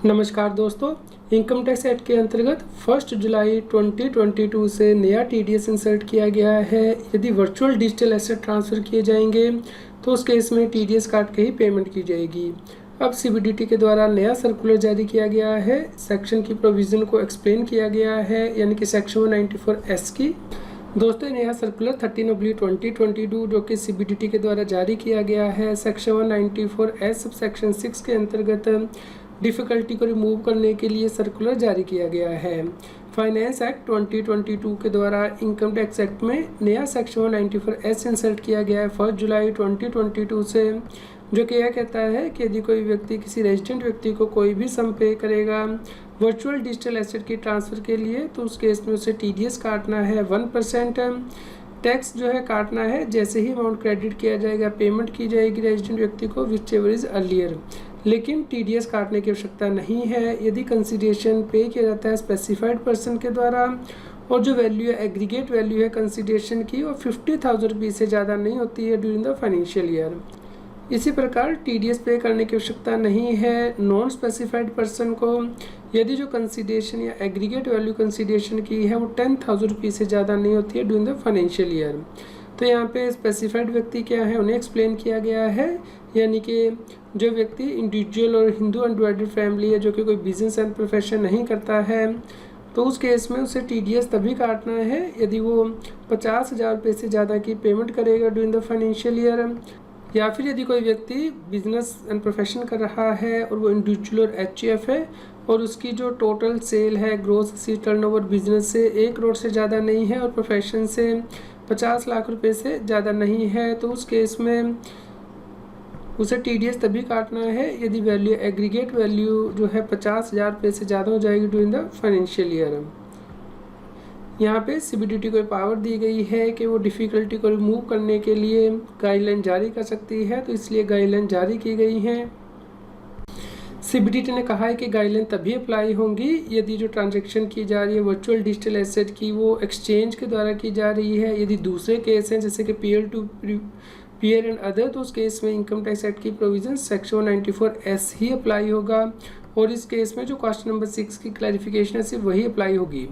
नमस्कार दोस्तों, income tax act के अंतर्गत 1 जुलाई 2022 से नया टीडीएस इंसर्ट किया गया है। यदि वर्चुअल डिजिटल एसेट ट्रांसफ़र किए जाएंगे तो उस केस में टीडीएस काट के ही पेमेंट की जाएगी। अब सीबीडीटी के द्वारा नया सर्कुलर जारी किया गया है। सेक्शन की प्रोविज़न को एक्सप्लेन किया गया है, यानी कि सेक्शन 194S की। दोस्तों, नया सर्कुलर 13/2022 जो कि सीबीडीटी के द्वारा जारी किया गया है, सेक्शन 194S सब सेक्शन 6 के अंतर्गत डिफ़िकल्टी को रिमूव करने के लिए सर्कुलर जारी किया गया है। फाइनेंस एक्ट 2022 के द्वारा इनकम टैक्स एक्ट में नया सेक्शन 194S इंसर्ट किया गया है 1 जुलाई 2022 से, जो कि यह कहता है कि यदि कोई व्यक्ति किसी रेजिडेंट व्यक्ति को कोई भी सम पे करेगा वर्चुअल डिजिटल एसेट की ट्रांसफ़र के लिए, तो उस केस में उसे टीडीएस काटना है 1%। टैक्स जो है काटना है जैसे ही अमाउंट क्रेडिट किया जाएगा, पेमेंट की जाएगी रेजिडेंट व्यक्ति को विच एवर इज़ अर्लियर। लेकिन टीडीएस काटने की आवश्यकता नहीं है यदि कंसिडरेशन पे किया जाता है स्पेसिफाइड पर्सन के द्वारा और जो वैल्यू है एग्रीगेट वैल्यू है कंसिडरेशन की और 50,000 रुपीज़ से ज़्यादा नहीं होती है ड्यूरिंग द फाइनेंशियल ईयर। इसी प्रकार टीडीएस पे करने की आवश्यकता नहीं है नॉन स्पेसिफाइड पर्सन को यदि जो कंसिडरेशन या एग्रीगेट वैल्यू कंसिडरेशन की है वो 10,000 रुपीज़ से ज़्यादा नहीं होती है ड्यूरिंग द फाइनेंशियल ईयर। तो यहाँ पे स्पेसिफाइड व्यक्ति क्या है उन्हें एक्सप्लेन किया गया है, यानी कि जो व्यक्ति इंडिविजुअल और हिंदू अनडिवाइडेड फैमिली है जो कि कोई बिजनेस एंड प्रोफेशन नहीं करता है, तो उस केस में उसे टीडीएस तभी काटना है यदि वो 50,000 रुपये से ज़्यादा की पेमेंट करेगा ड्यूरिंग द फाइनेंशियल ईयर, या फिर यदि कोई व्यक्ति बिजनेस एंड प्रोफेशन कर रहा है और वो इंडिविजुअल और एचयूएफ है और उसकी जो टोटल सेल है ग्रोस असेट टर्नओवर बिजनेस से 1 करोड़ से ज़्यादा नहीं है और प्रोफेशन से 50 लाख रुपए से ज़्यादा नहीं है, तो उस केस में उसे टीडीएस तभी काटना है यदि वैल्यू एग्रीगेट वैल्यू जो है 50,000 रुपये से ज़्यादा हो जाएगी ड्यूरिंग द फाइनेंशियल ईयर। यहाँ पे सीबीडीटी को पावर दी गई है कि वो डिफ़िकल्टी को रिमूव करने के लिए गाइडलाइन जारी कर सकती है, तो इसलिए गाइडलाइन जारी की गई हैं। सीबीडीटी ने कहा है कि गाइडलाइन तभी अप्लाई होंगी यदि जो ट्रांजैक्शन की जा रही है वर्चुअल डिजिटल एसेट की वो एक्सचेंज के द्वारा की जा रही है। यदि दूसरे केस हैं जैसे कि peer to peer and other, तो उस केस में इनकम टैक्स एक्ट की प्रोविजन सेक्शन 194S ही अप्लाई होगा और इस केस में जो क्वेश्चन नंबर 6 की क्लैरिफिकेशन है सिर्फ वही अप्लाई होगी।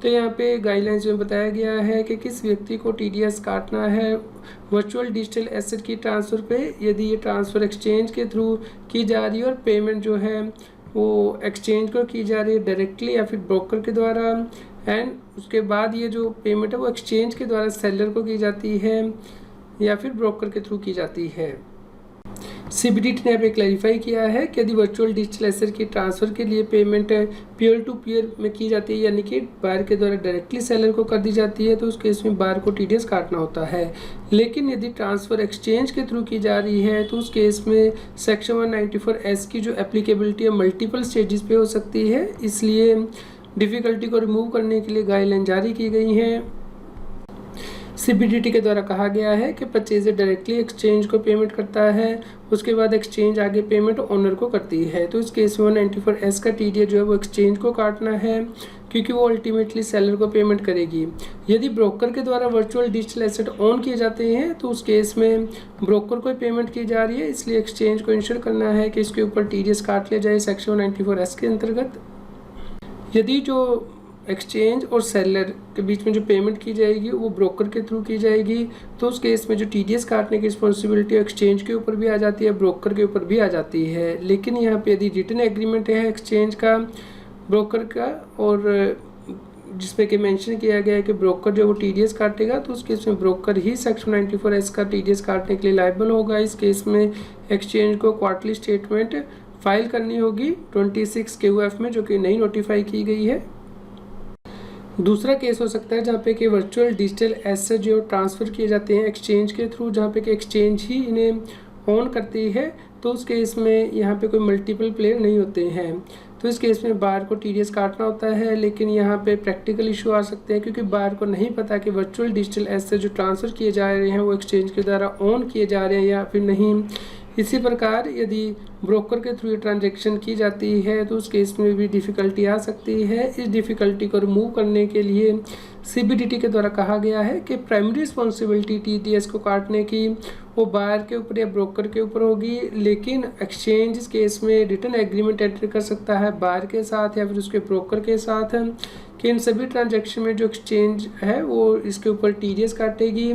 तो यहाँ पे गाइडलाइंस में बताया गया है कि किस व्यक्ति को टीडीएस काटना है वर्चुअल डिजिटल एसेट की ट्रांसफ़र पे यदि ये ट्रांसफ़र एक्सचेंज के थ्रू की जा रही है और पेमेंट जो है वो एक्सचेंज को की जा रही है डायरेक्टली या फिर ब्रोकर के द्वारा, एंड उसके बाद ये जो पेमेंट है वो एक्सचेंज के द्वारा सेलर को की जाती है या फिर ब्रोकर के थ्रू की जाती है। सीबीडीटी ने यहाँ पे क्लैरिफाई किया है कि यदि वर्चुअल डिजिटल एसेट की ट्रांसफ़र के लिए पेमेंट पीयर टू पीयर में की जाती है, यानी कि बायर के द्वारा डायरेक्टली सेलर को कर दी जाती है, तो उस केस में बायर को टीडीएस काटना होता है। लेकिन यदि ट्रांसफ़र एक्सचेंज के थ्रू की जा रही है तो उस केस में सेक्शन 194S की जो एप्लीकेबिलिटी है मल्टीपल स्टेजेस पे हो सकती है, इसलिए डिफ़िकल्टी को रिमूव करने के लिए गाइडलाइन जारी की गई हैं। सीबीडीटी के द्वारा कहा गया है कि परचेजर डायरेक्टली एक्सचेंज को पेमेंट करता है, उसके बाद एक्सचेंज आगे पेमेंट ओनर को करती है, तो इस केस में 194S का टीडीएस जो है वो एक्सचेंज को काटना है क्योंकि वो अल्टीमेटली सेलर को पेमेंट करेगी। यदि ब्रोकर के द्वारा वर्चुअल डिजिटल एसेट ऑन किए जाते हैं तो उस केस में ब्रोकर को पेमेंट की जा रही है, इसलिए एक्सचेंज को इंश्योर करना है कि इसके ऊपर टीडीएस काट लिया जाए सेक्शन 194S के अंतर्गत। यदि जो एक्सचेंज और सेलर के बीच में जो पेमेंट की जाएगी वो ब्रोकर के थ्रू की जाएगी, तो उस केस में जो टीडीएस काटने की रिस्पॉन्सिबिलिटी एक्सचेंज के ऊपर भी आ जाती है, ब्रोकर के ऊपर भी आ जाती है। लेकिन यहाँ पे यदि रिटन एग्रीमेंट है एक्सचेंज का ब्रोकर का और जिसमें कि मेंशन किया गया है कि ब्रोकर जो वो टीडीएस काटेगा, तो उस केस में ब्रोकर ही सेक्शन 194S का टीडीएस काटने के लिए लायबल होगा। इस केस में एक्सचेंज को क्वार्टरली स्टेटमेंट फाइल करनी होगी 26 KUF में, जो कि नई नोटिफाई की गई है। दूसरा केस हो सकता है जहाँ पे कि वर्चुअल डिजिटल एसेट जो ट्रांसफ़र किए जाते हैं एक्सचेंज के थ्रू, जहाँ पे कि एक्सचेंज ही इन्हें ऑन करती है, तो उस केस में यहाँ पे कोई मल्टीपल प्लेयर नहीं होते हैं, तो इस केस में बायर को टीडीएस काटना होता है। लेकिन यहाँ पे प्रैक्टिकल इशू आ सकते हैं क्योंकि बायर को नहीं पता कि वर्चुअल डिजिटल एसेट जो ट्रांसफ़र किए जा रहे हैं वो एक्सचेंज के द्वारा ऑन किए जा रहे हैं या फिर नहीं, इसी प्रकार यदि ब्रोकर के थ्रू ट्रांजैक्शन की जाती है तो उस केस में भी डिफ़िकल्टी आ सकती है। इस डिफ़िकल्टी को रिमूव करने के लिए CBDT के द्वारा कहा गया है कि प्राइमरी रिस्पॉन्सिबिलिटी TDS को काटने की वो बायर के ऊपर या ब्रोकर के ऊपर होगी, लेकिन एक्सचेंज इस केस में रिटर्न एग्रीमेंट एंटर कर सकता है बायर के साथ या फिर उसके ब्रोकर के साथ कि इन सभी ट्रांजैक्शन में जो एक्सचेंज है वो इसके ऊपर TDS काटेगी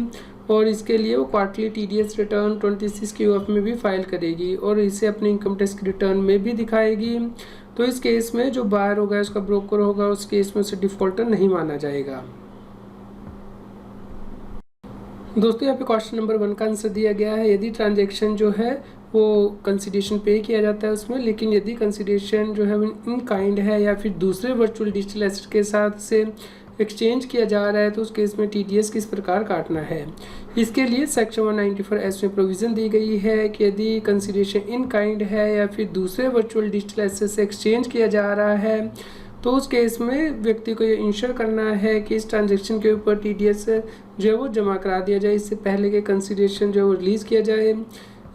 और इसके लिए वो क्वार्टरली TDS रिटर्न 26 QF में भी फाइल करेगी और इसे अपने इनकम टैक्स की रिटर्न में भी दिखाएगी। तो इस केस में जो बायर होगा उसका ब्रोकर होगा, उस केस में उसे डिफॉल्टर नहीं माना जाएगा। दोस्तों यहाँ पे क्वेश्चन नंबर 1 का आंसर दिया गया है। यदि ट्रांजैक्शन जो है वो कंसिडरेशन पे किया जाता है उसमें, लेकिन यदि कंसिडरेशन जो है इन काइंड है या फिर दूसरे वर्चुअल डिजिटल एसेट के साथ से एक्सचेंज किया जा रहा है तो उस केस में TDS किस प्रकार काटना है। इसके लिए सेक्शन 194(s) में प्रोविज़न दी गई है कि यदि कंसिडरेशन इन काइंड है या फिर दूसरे वर्चुअल डिजिटल एसेट से एक्सचेंज किया जा रहा है तो उस केस में व्यक्ति को ये इंश्योर करना है कि इस ट्रांजैक्शन के ऊपर TDS जो है वो जमा करा दिया जाए इससे पहले कि कंसिडरेशन जो है वो रिलीज़ किया जाए।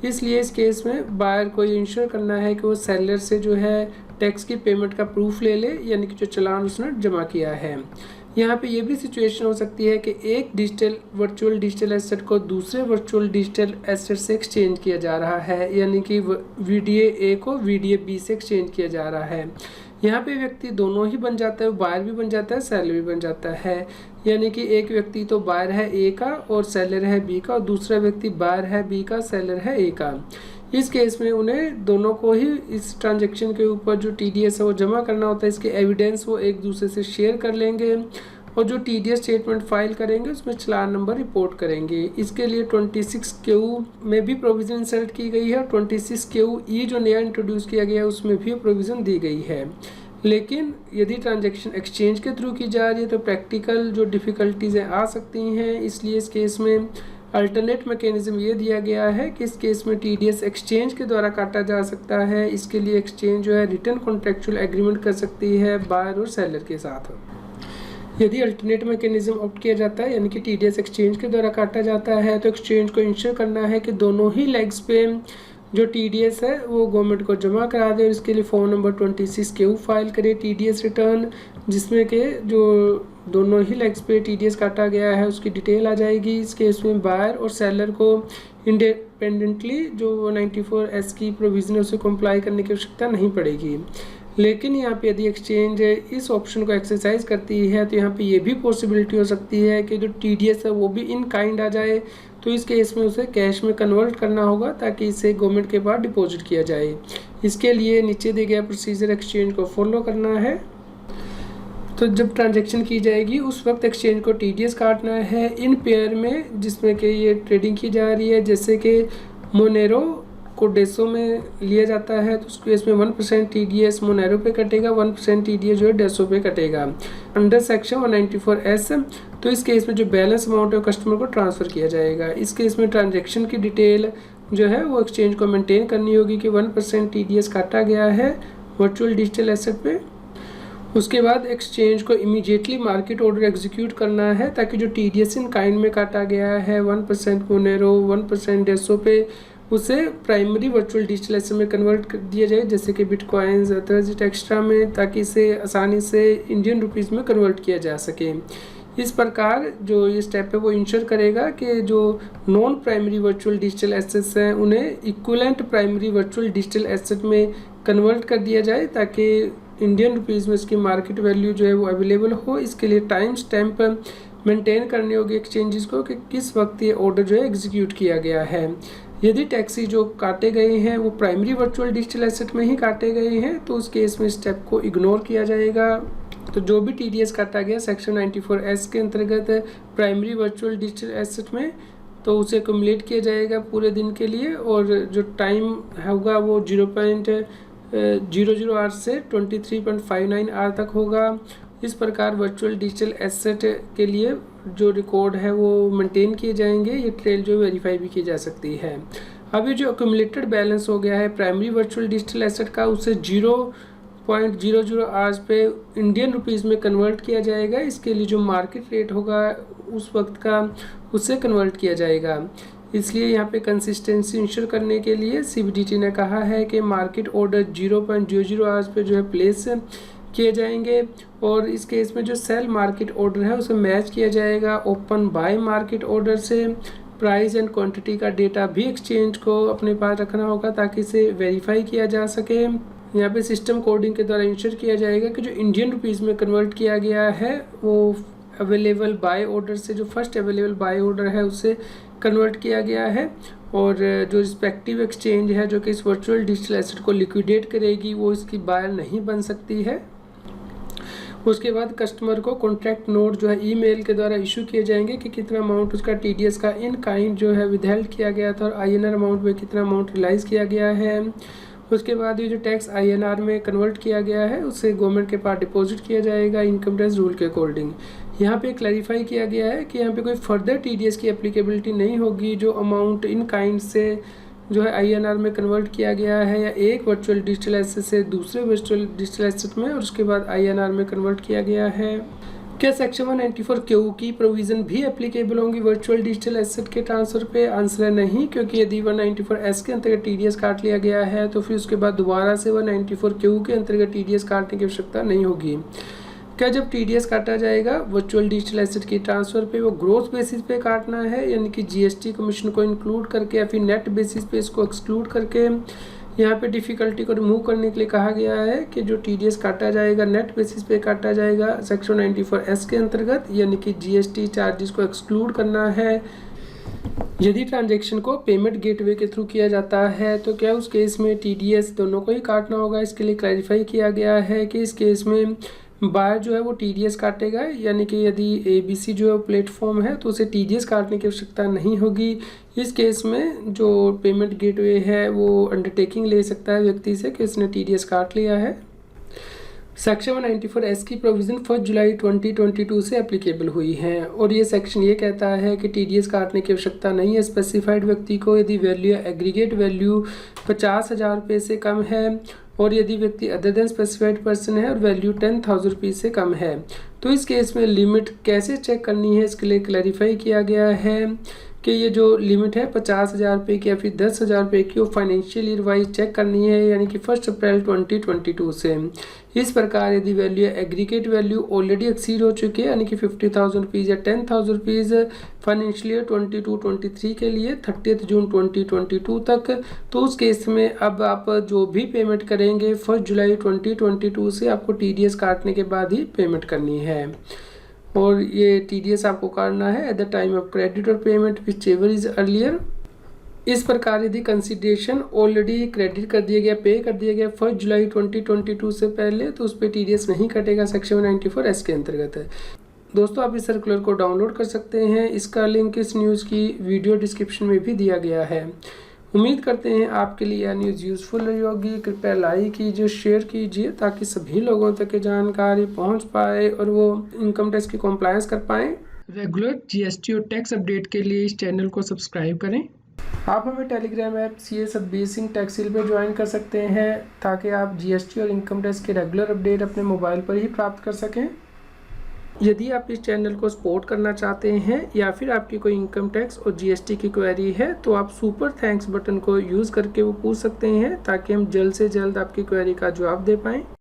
इसलिए इस केस में बायर को ये इंश्योर करना है कि वो सेलर से जो है टैक्स की पेमेंट का प्रूफ ले ले, यानी कि जो चालान उसने जमा किया है। यहाँ पे ये भी सिचुएशन हो सकती है कि एक वर्चुअल डिजिटल एसेट को दूसरे वर्चुअल डिजिटल एसेट से एक्सचेंज किया जा रहा है, यानी कि VDA A को VDA B से एक्सचेंज किया जा रहा है। यहाँ पे व्यक्ति दोनों ही बन जाता है, बायर भी बन जाता है, सेलर भी बन जाता है। यानी कि एक व्यक्ति तो बायर है A का और सेलर है B का, और दूसरा व्यक्ति बायर है B का, सेलर है A का। इस केस में उन्हें दोनों को ही इस ट्रांजैक्शन के ऊपर जो TDS है वो जमा करना होता है। इसके एविडेंस वो एक दूसरे से शेयर कर लेंगे और जो TDS स्टेटमेंट फाइल करेंगे उसमें चालान नंबर रिपोर्ट करेंगे। इसके लिए 26Q में भी प्रोविज़न इंसर्ट की गई है और 26QE जो नया इंट्रोड्यूस किया गया है उसमें भी प्रोविज़न दी गई है। लेकिन यदि ट्रांजैक्शन एक्सचेंज के थ्रू की जा रही है तो प्रैक्टिकल जो डिफ़िकल्टीज़ आ सकती हैं, इसलिए इस केस में अल्टरनेट मैकेनिज्म ये दिया गया है कि इस केस में TDS एक्सचेंज के द्वारा काटा जा सकता है। इसके लिए एक्सचेंज जो है रिटर्न कॉन्ट्रेक्चुअल एग्रीमेंट कर सकती है बायर और सेलर के साथ। यदि अल्टरनेट मैकेनिज्म ऑप्ट किया जाता है, यानी कि TDS एक्सचेंज के द्वारा काटा जाता है, तो एक्सचेंज को इंश्योर करना है कि दोनों ही लेग्स पे जो TDS है वो गवर्नमेंट को जमा करा दे और इसके लिए फॉर्म नंबर 26Q फाइल करे TDS रिटर्न, जिसमें के जो दोनों ही लेग्स पे TDS काटा गया है उसकी डिटेल आ जाएगी। इस केस में बायर और सेलर को इंडिपेंडेंटली जो 94(s) की प्रोविज़न है उसे कंप्लाई करने की आवश्यकता नहीं पड़ेगी। लेकिन यहाँ पे यदि एक्सचेंज इस ऑप्शन को एक्सरसाइज करती है तो यहाँ पे ये भी पॉसिबिलिटी हो सकती है कि जो TDS है वो भी इन काइंड आ जाए, तो इस केस में उसे कैश में कन्वर्ट करना होगा ताकि इसे गवर्नमेंट के पास डिपॉजिट किया जाए। इसके लिए नीचे दिए गया प्रोसीजर एक्सचेंज को फॉलो करना है। तो जब ट्रांजैक्शन की जाएगी उस वक्त एक्सचेंज को TDS काटना है इन पेयर में जिसमें कि ये ट्रेडिंग की जा रही है। जैसे कि मोनेरो को डेसो में लिया जाता है तो उस केस में 1% TDS मोनेरो पे कटेगा, 1% TDS जो है डेसो पे कटेगा अंडर सेक्शन 194(s). तो इस केस में जो बैलेंस अमाउंट है कस्टमर को ट्रांसफ़र किया जाएगा। इस केस में ट्रांजैक्शन की डिटेल जो है वो एक्सचेंज को मेंटेन करनी होगी कि 1% TDS काटा गया है वर्चुअल डिजिटल एसेट पे। उसके बाद एक्सचेंज को इमीडिएटली मार्केट ऑर्डर एग्जीक्यूट करना है ताकि जो TDS इन काइंड में काटा गया है 1% मोनेरो 1% डेसो पे उसे प्राइमरी वर्चुअल डिजिटल एसेट में कन्वर्ट कर दिया जाए, जैसे कि बिटकॉइंस अदरजिट एक्स्ट्रा में, ताकि इसे आसानी से इंडियन रुपीज़ में कन्वर्ट किया जा सके। इस प्रकार जो ये स्टेप है वो इंश्योर करेगा कि जो non primary virtual digital assets हैं उन्हें equivalent primary virtual digital asset में कन्वर्ट कर दिया जाए ताकि इंडियन रुपीज़ में इसकी मार्केट वैल्यू जो है वो अवेलेबल हो। इसके लिए टाइम स्टैम्प मेंटेन करनी होगी एक्सचेंजेस को कि किस वक्त ये ऑर्डर जो है एग्जीक्यूट किया गया है। यदि टैक्सी जो काटे गए हैं वो प्राइमरी वर्चुअल डिजिटल एसेट में ही काटे गए हैं तो उस केस में स्टेप को इग्नोर किया जाएगा। तो जो भी TDS काटा गया सेक्शन 94(s) के अंतर्गत प्राइमरी वर्चुअल डिजिटल एसेट में तो उसे एक्युमुलेट किया जाएगा पूरे दिन के लिए और जो टाइम होगा वो 0.00 आवर से 23.59 आवर तक होगा। इस प्रकार वर्चुअल डिजिटल एसेट के लिए जो रिकॉर्ड है वो मेंटेन किए जाएंगे। ये ट्रेल जो वेरीफाई भी की जा सकती है। अब ये जो एक्युमुलेटेड बैलेंस हो गया है प्राइमरी वर्चुअल डिजिटल एसेट का उसे 0.00 आवर्स पे इंडियन रुपीज़ में कन्वर्ट किया जाएगा। इसके लिए जो मार्केट रेट होगा उस वक्त का उससे कन्वर्ट किया जाएगा। इसलिए यहाँ पे कंसिस्टेंसी इंश्योर करने के लिए CBDT ने कहा है कि मार्केट ऑर्डर 0.00 आवर्स पे जो है प्लेस किए जाएंगे और इस केस में जो सेल मार्केट ऑर्डर है उसे मैच किया जाएगा ओपन बाय मार्केट ऑर्डर से। प्राइस एंड क्वांटिटी का डेटा भी एक्सचेंज को अपने पास रखना होगा ताकि इसे वेरीफाई किया जा सके। यहाँ पे सिस्टम कोडिंग के द्वारा इंश्योर किया जाएगा कि जो इंडियन रुपीज़ में कन्वर्ट किया गया है वो अवेलेबल बाय ऑर्डर से, जो फर्स्ट अवेलेबल बाय ऑर्डर है उससे कन्वर्ट किया गया है और जो रिस्पेक्टिव एक्सचेंज है जो कि इस वर्चुअल डिजिटल एसेट को लिक्विडेट करेगी वो इसकी बायर नहीं बन सकती है। उसके बाद कस्टमर को कॉन्ट्रैक्ट नोट जो है ईमेल के द्वारा इशू किए जाएंगे कि कितना अमाउंट उसका TDS का इन काइंड जो है विदहेल्ड किया गया था और INR अमाउंट में कितना अमाउंट रिलाइज़ किया गया है। उसके बाद ये जो टैक्स INR में कन्वर्ट किया गया है उससे गवर्नमेंट के पास डिपॉजिट किया जाएगा इनकम टैक्स रूल के अकॉर्डिंग। यहाँ पे क्लैरिफाई किया गया है कि यहाँ पे कोई फर्दर TDS की एप्लीकेबिलिटी नहीं होगी जो अमाउंट इन काइंड से जो है INR में कन्वर्ट किया गया है या एक वर्चुअल डिजिटल एसेट से दूसरे वर्चुअल डिजिटल एसेट में और उसके बाद INR में कन्वर्ट किया गया है। क्या सेक्शन 194Q की प्रोविज़न भी एप्लीकेबल होंगी वर्चुअल डिजिटल एसेट के ट्रांसफ़र पे? आंसर है नहीं, क्योंकि यदि 194S के अंतर्गत TDS काट लिया गया है तो फिर उसके बाद दोबारा से 194Q के अंतर्गत TDS काटने की आवश्यकता नहीं होगी। क्या जब TDS काटा जाएगा वर्चुअल डिजिटल एसेट की ट्रांसफ़र पे वो ग्रोथ बेसिस पे काटना है यानी कि GST कमीशन को इंक्लूड करके या फिर नेट बेसिस पे इसको एक्सक्लूड करके? यहाँ पे डिफ़िकल्टी को रिमूव करने के लिए कहा गया है कि जो TDS काटा जाएगा नेट बेसिस पे काटा जाएगा सेक्शन 94S के अंतर्गत यानी कि GST चार्जेस को एक्सक्लूड करना है। यदि ट्रांजैक्शन को पेमेंट गेटवे के थ्रू किया जाता है तो क्या उस केस में TDS दोनों को ही काटना होगा? इसके लिए क्लैरिफाई किया गया है कि इस केस में बायर जो है वो TDS काटेगा यानी कि यदि ABC जो है प्लेटफॉर्म है तो उसे TDS काटने की आवश्यकता नहीं होगी। इस केस में जो पेमेंट गेटवे है वो अंडरटेकिंग ले सकता है व्यक्ति से कि उसने TDS काट लिया है। सेक्शन 194S की प्रोविज़न 1 जुलाई 2022 से एप्लीकेबल हुई है और ये सेक्शन ये कहता है कि TDS काटने की आवश्यकता नहीं है स्पेसिफाइड व्यक्ति को यदि वैल्यू एग्रीगेट वैल्यू 50,000 रुपये से कम है और यदि व्यक्ति अदर देन स्पेसिफाइड पर्सन है और वैल्यू 10,000 रुपीज़ से कम है। तो इस केस में लिमिट कैसे चेक करनी है इसके लिए क्लैरिफाई किया गया है कि ये जो लिमिट है 50,000 रुपये की या फिर 10,000 रुपये की वो फाइनेंशियल ईयर वाइज चेक करनी है यानी कि 1 अप्रैल 2022 से। इस प्रकार यदि value aggregate value already exceed हो चुकी है यानी कि 50,000 रुपीज़ या 10,000 रुपीज़ फाइनेंशियल ईयर 22-23 के लिए 30 जून 2022 तक, तो उस केस में अब आप जो भी पेमेंट करेंगे 1 जुलाई 2022 से आपको TDS काटने के बाद ही पेमेंट करनी है और ये TDS आपको काटना है at the time of credit और payment whichever is earlier. इस प्रकार यदि कंसिडरेशन ऑलरेडी क्रेडिट कर दिया गया, पे कर दिया गया 1 जुलाई 2022 से पहले तो उस पर TDS नहीं कटेगा सेक्शन 194S के अंतर्गत है। दोस्तों आप इस सर्कुलर को डाउनलोड कर सकते हैं, इसका लिंक इस न्यूज़ की वीडियो डिस्क्रिप्शन में भी दिया गया है। उम्मीद करते हैं आपके लिए यह न्यूज़ यूज़फुल रही होगी। कृपया लाइक कीजिए, शेयर कीजिए ताकि सभी लोगों तक ये जानकारी पहुंच पाए और वो इनकम टैक्स की कॉम्प्लायंस कर पाएँ। रेगुलर GST और टैक्स अपडेट के लिए इस चैनल को सब्सक्राइब करें। आप हमें Telegram app CA Satbir Singh टैक्सील पर ज्वाइन कर सकते हैं ताकि आप GST और इनकम टैक्स के रेगुलर अपडेट अपने मोबाइल पर ही प्राप्त कर सकें। यदि आप इस चैनल को सपोर्ट करना चाहते हैं या फिर आपकी कोई इनकम टैक्स और GST की क्वेरी है तो आप सुपर थैंक्स बटन को यूज़ करके वो पूछ सकते हैं ताकि हम जल्द से जल्द आपकी क्वेरी का जवाब दे पाएँ।